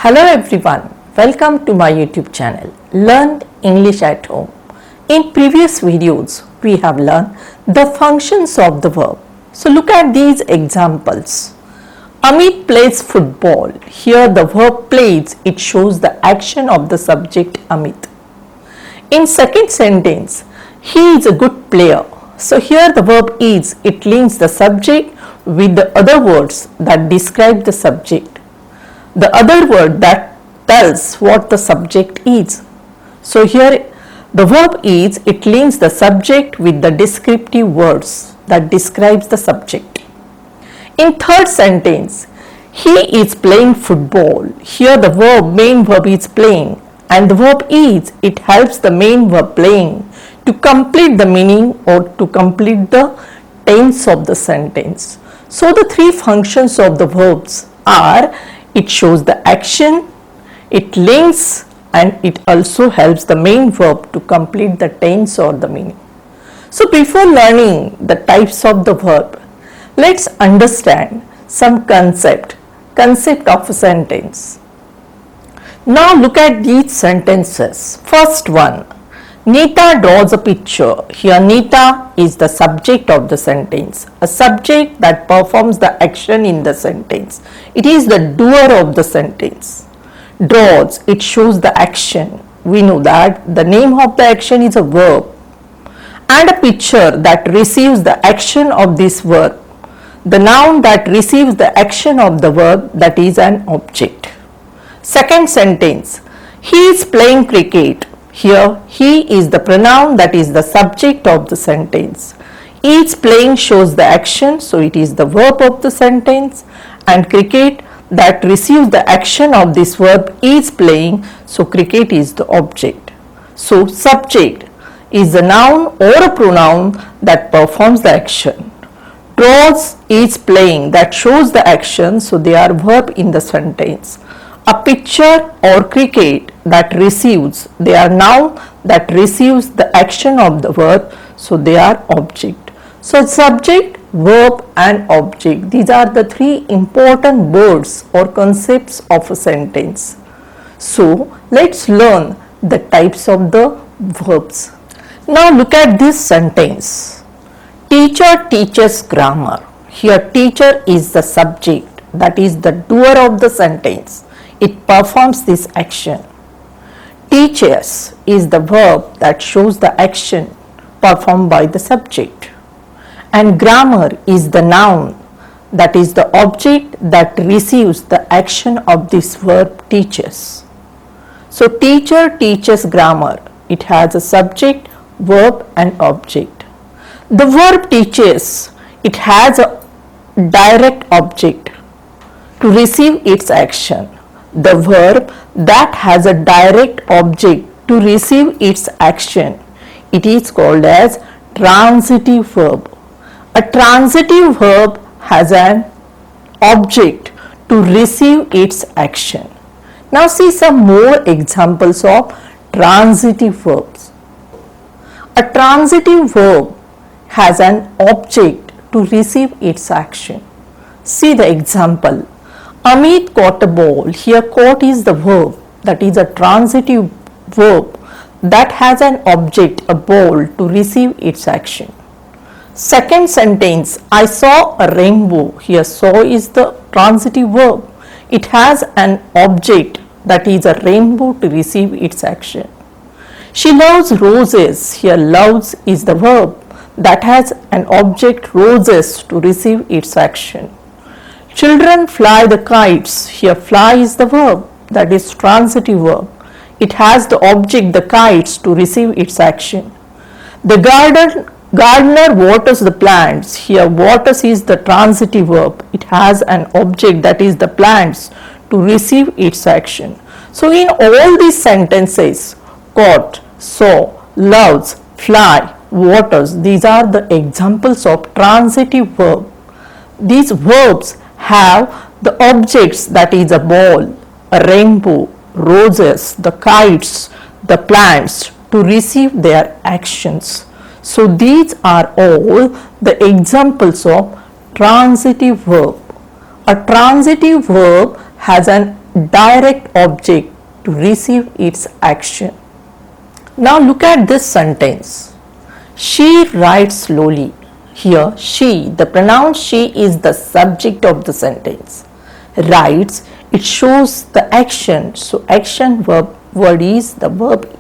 Hello everyone, welcome to my YouTube channel Learn English at Home. In previous videos, we have learned the functions of the verb. So look at these examples. Amit plays football. Here the verb plays, it shows the action of the subject Amit. In second sentence, he is a good player. So here the verb is, it links the subject with the other words that describe the subject. The other word that tells what the subject is. So here the verb is, it links the subject with the descriptive words that describes the subject. In third sentence, he is playing football. Here the main verb is playing, and the verb is, it helps the main verb playing to complete the meaning or to complete the tense of the sentence. So the three functions of the verbs are, it shows the action, it links, and it also helps the main verb to complete the tense or the meaning. So before learning the types of the verb, let's understand some concept of a sentence. Now look at these sentences. First one, Nita draws a picture. Here Nita is the subject of the sentence, a subject that performs the action in the sentence. It is the doer of the sentence. Draws, it shows the action. We know that the name of the action is a verb, and a picture that receives the action of this verb. The noun that receives the action of the verb, that is an object. Second sentence, he is playing cricket. Here he is the pronoun that is the subject of the sentence. Is playing shows the action, so it is the verb of the sentence, and cricket that receives the action of this verb is playing, so cricket is the object. So subject is a noun or a pronoun that performs the action. Draws is playing, that shows the action, so they are verb in the sentence. A picture or cricket that receives, they are noun that receives the action of the verb, so they are object. So subject, verb and object, these are the three important words or concepts of a sentence. So let's learn the types of the verbs. Now look at this sentence. Teacher teaches grammar. Here teacher is the subject, that is the doer of the sentence. It performs this action. Teaches is the verb that shows the action performed by the subject. And grammar is the noun, that is the object that receives the action of this verb teaches. So teacher teaches grammar. It has a subject, verb and object. The verb teaches, it has a direct object to receive its action. The verb that has a direct object to receive its action, it is called as transitive verb. A transitive verb has an object to receive its action. Now see some more examples of transitive verbs. A transitive verb has an object to receive its action. See the example. Amit caught a ball. Here caught is the verb, that is a transitive verb that has an object, a ball, to receive its action. Second sentence, I saw a rainbow. Here saw is the transitive verb. It has an object, that is a rainbow, to receive its action. She loves roses. Here loves is the verb that has an object, roses, to receive its action. Children fly the kites. Here fly is the verb, that is transitive verb. It has the object, the kites, to receive its action. The gardener waters the plants. Here waters is the transitive verb. It has an object, that is the plants, to receive its action. So in all these sentences, caught, saw, loves, fly, waters, these are the examples of transitive verb. These verbs have the objects, that is a ball, a rainbow, roses, the kites, the plants, to receive their actions. So these are all the examples of transitive verb. A transitive verb has an direct object to receive its action. Now look at this sentence. She writes slowly. Here she, the pronoun she is the subject of the sentence. Writes, it shows the action. So action verb word is the verb.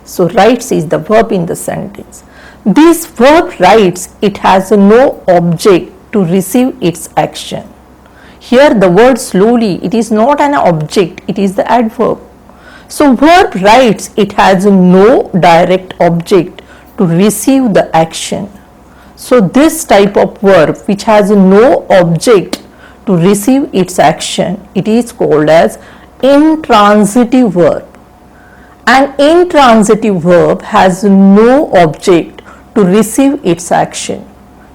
So writes is the verb in the sentence. This verb writes, it has no object to receive its action. Here the word slowly, it is not an object, it is the adverb. So verb writes, it has no direct object to receive the action. So this type of verb which has no object to receive its action, it is called as intransitive verb. An intransitive verb has no object to receive its action.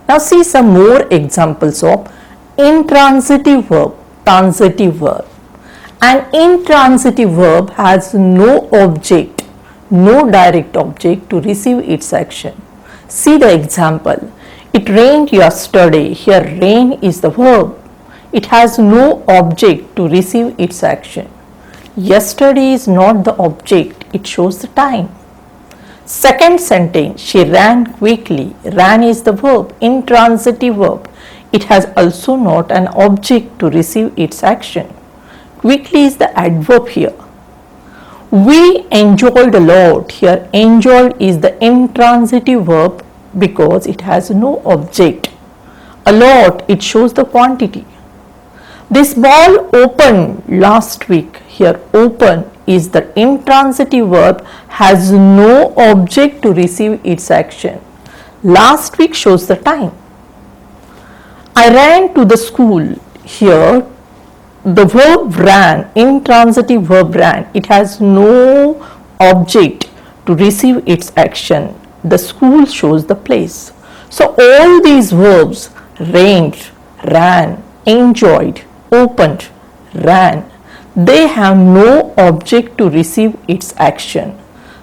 Now see some more examples of intransitive verb, transitive verb. An intransitive verb has no object, no direct object to receive its action. See the example. It rained yesterday. Here rain is the verb. It has no object to receive its action. Yesterday is not the object, it shows the time. Second sentence, she ran quickly. Ran is the verb, intransitive verb. It has also not an object to receive its action. Quickly is the adverb here. We enjoyed a lot. Here enjoyed is the intransitive verb because it has no object. A lot, it shows the quantity. This ball opened last week. Here open is the intransitive verb, has no object to receive its action. Last week shows the time. I ran to the school. Here the verb ran, intransitive verb ran, it has no object to receive its action. The school shows the place. So all these verbs, rained, ran, enjoyed, opened, ran, they have no object to receive its action.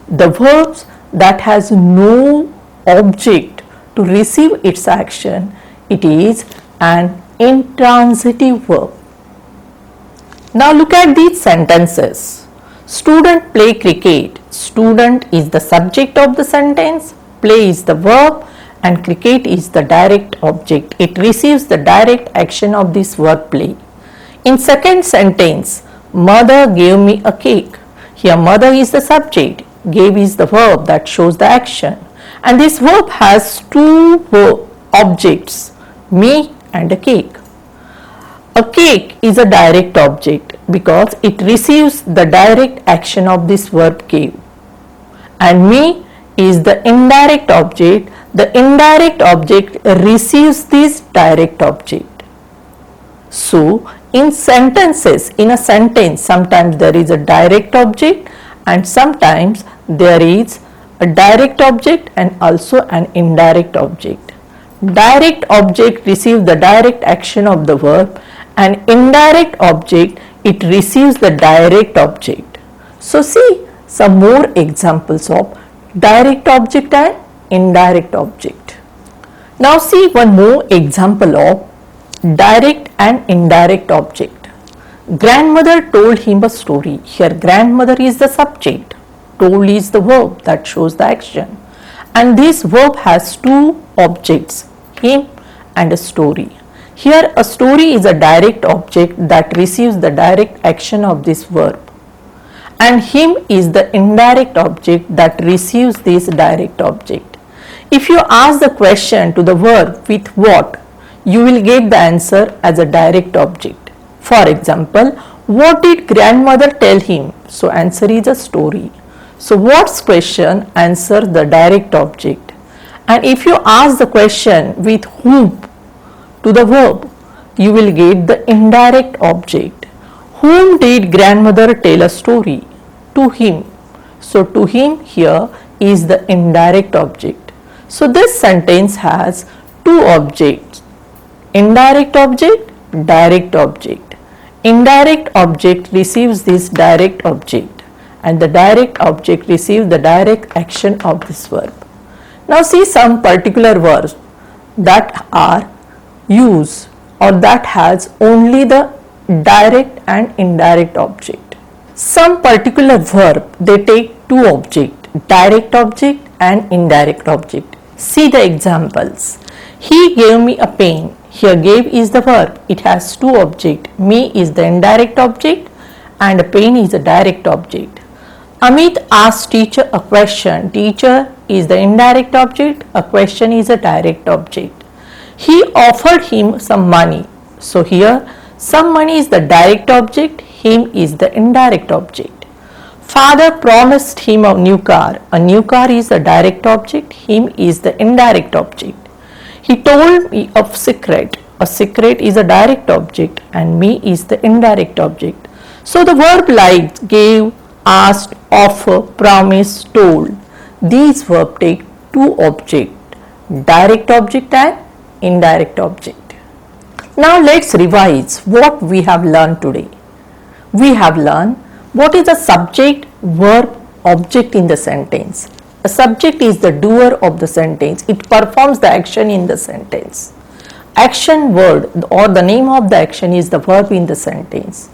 The verbs that has no object to receive its action, it is an intransitive verb. Now look at these sentences. Student play cricket. Student is the subject of the sentence, play is the verb, and cricket is the direct object. It receives the direct action of this verb play. In second sentence, mother gave me a cake. Here mother is the subject, gave is the verb that shows the action. And this verb has two objects, me and a cake. A cake is a direct object because it receives the direct action of this verb gave. And me is the indirect object. The indirect object receives this direct object. So in sentences, in a sentence, sometimes there is a direct object and sometimes there is a direct object and also an indirect object. Direct object receives the direct action of the verb, and indirect object, it receives the direct object. So see some more examples of direct object and indirect object. Now see one more example of direct and indirect object. Grandmother told him a story. Here grandmother is the subject, told is the verb that shows the action. And this verb has two objects, him and a story. Here a story is a direct object that receives the direct action of this verb. And him is the indirect object that receives this direct object. If you ask the question to the verb with what, you will get the answer as a direct object. For example, what did grandmother tell him? So answer is a story. So what's question, answer the direct object. And if you ask the question with whom to the verb, you will get the indirect object. Whom did grandmother tell a story? To him. So to him here is the indirect object. So this sentence has two objects, indirect object, direct object. Indirect object receives this direct object and the direct object receives the direct action of this verb. Now see some particular verbs that are used or that has only the direct and indirect object. Some particular verb, they take two objects, direct object and indirect object. See the examples. He gave me a pen. Here gave is the verb. It has two objects. Me is the indirect object and a pen is a direct object. Amit asked teacher a question. Teacher is the indirect object. A question is a direct object. He offered him some money. So here some money is the direct object. Him is the indirect object. Father promised him a new car. A new car is the direct object. Him is the indirect object. He told me a secret. A secret is a direct object and me is the indirect object. So the verb like, gave, asked, offer, promise, told. These verbs take two objects, direct object and indirect object. Now let's revise what we have learned today. We have learned what is the subject, verb, object in the sentence. A subject is the doer of the sentence. It performs the action in the sentence. Action word or the name of the action is the verb in the sentence.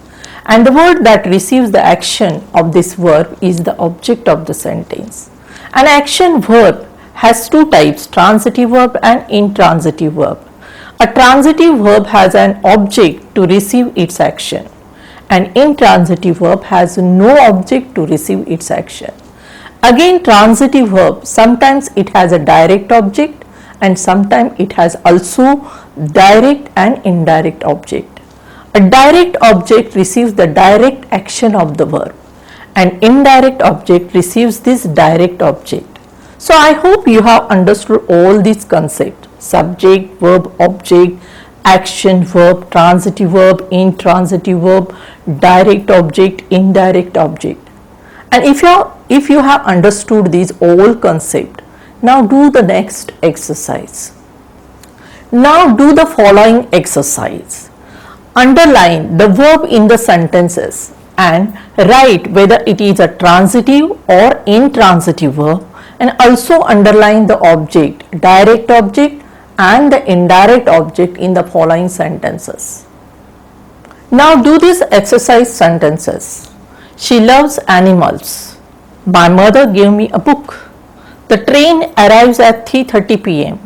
And the word that receives the action of this verb is the object of the sentence. An action verb has two types, transitive verb and intransitive verb. A transitive verb has an object to receive its action. An intransitive verb has no object to receive its action. Again, transitive verb, sometimes it has a direct object and sometimes it has also direct and indirect object. A direct object receives the direct action of the verb. An indirect object receives this direct object. So I hope you have understood all these concepts: subject, verb, object, action, verb, transitive verb, intransitive verb, direct object, indirect object. And if you have understood these all concepts, now do the next exercise. Now do the following exercise. Underline the verb in the sentences and write whether it is a transitive or intransitive verb, and also underline the object, direct object and the indirect object in the following sentences. Now do these exercise sentences. She loves animals. My mother gave me a book. The train arrives at 3:30 p.m.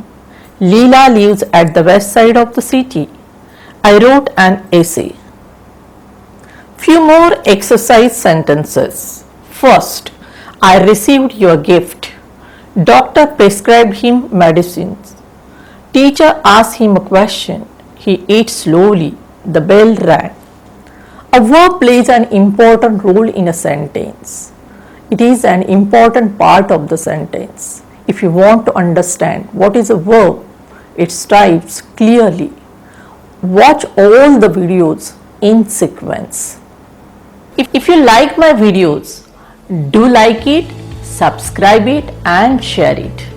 Leela lives at the west side of the city. I wrote an essay. Few more exercise sentences. First, I received your gift. Doctor prescribed him medicines. Teacher asked him a question. He ate slowly. The bell rang. A verb plays an important role in a sentence. It is an important part of the sentence. If you want to understand what is a verb, its types clearly, watch all the videos in sequence. If you like my videos, do like it, subscribe it and share it.